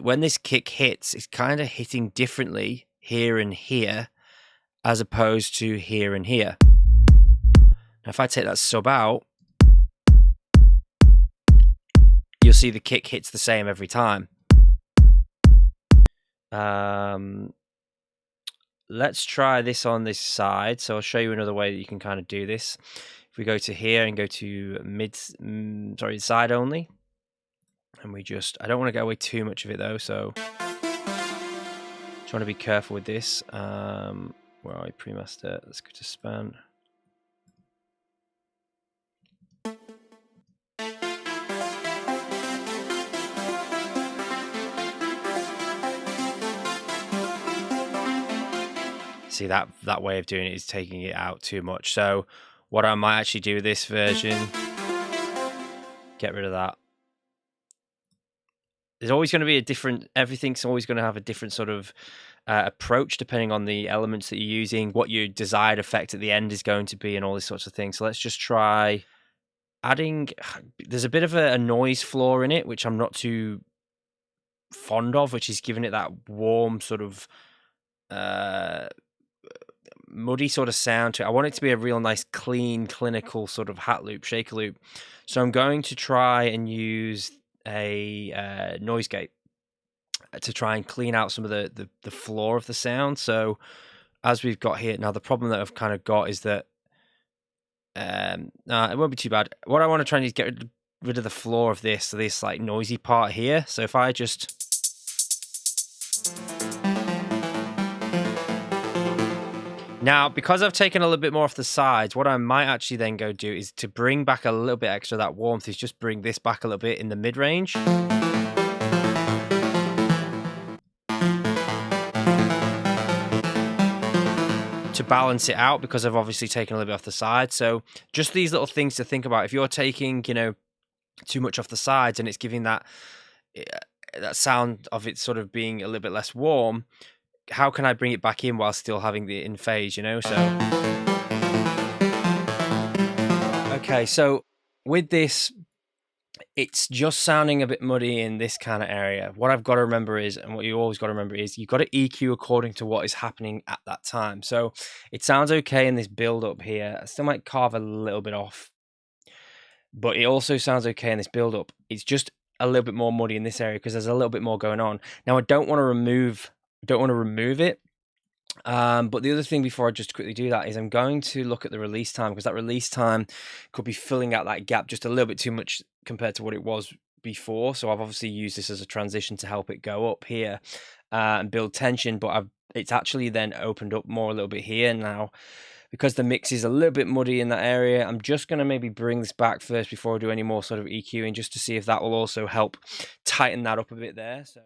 when this kick hits, it's kind of hitting differently here and here, as opposed to here and here. Now, if I take that sub out, you'll see the kick hits the same every time. Let's try this on this side. So I'll show you another way that you can kind of do this. If we go to here and go to side only, and we just, I don't want to get away too much of it though, so just want to be careful with this. Where are we? Pre-master. Let's go to span. See, that way of doing it is taking it out too much. So what I might actually do with this version, get rid of that. There's always going to be a different, everything's always going to have a different sort of approach depending on the elements that you're using, what your desired effect at the end is going to be, and all these sorts of things. So let's just try adding, there's a bit of a noise floor in it, which I'm not too fond of, which is giving it that warm sort of muddy sort of sound to it. I want it to be a real nice, clean, clinical sort of hat loop, shaker loop. So I'm going to try and use a noise gate to try and clean out some of the floor of the sound. So as we've got here now, the problem that I've kind of got is that it won't be too bad. What I want to try and do is get rid of the floor of this like noisy part here. So if I just now, because I've taken a little bit more off the sides, what I might actually then go do is to bring back a little bit extra of that warmth, is just bring this back a little bit in the mid-range. To balance it out, because I've obviously taken a little bit off the side. So just these little things to think about. If you're taking, too much off the sides and it's giving that sound of it sort of being a little bit less warm, how can I bring it back in while still having the in phase, so. Okay, so with this, it's just sounding a bit muddy in this kind of area. What I've got to remember is, and what you always got to remember is, you've got to EQ according to what is happening at that time. So it sounds okay in this build up here. I still might carve a little bit off, but it also sounds okay in this build up. It's just a little bit more muddy in this area because there's a little bit more going on. Now I don't want to remove it. But the other thing before I just quickly do that is I'm going to look at the release time, because that release time could be filling out that gap just a little bit too much compared to what it was before. So I've obviously used this as a transition to help it go up here and build tension, but it's actually then opened up more a little bit here now. Because the mix is a little bit muddy in that area, I'm just going to maybe bring this back first before I do any more sort of EQing, just to see if that will also help tighten that up a bit there. So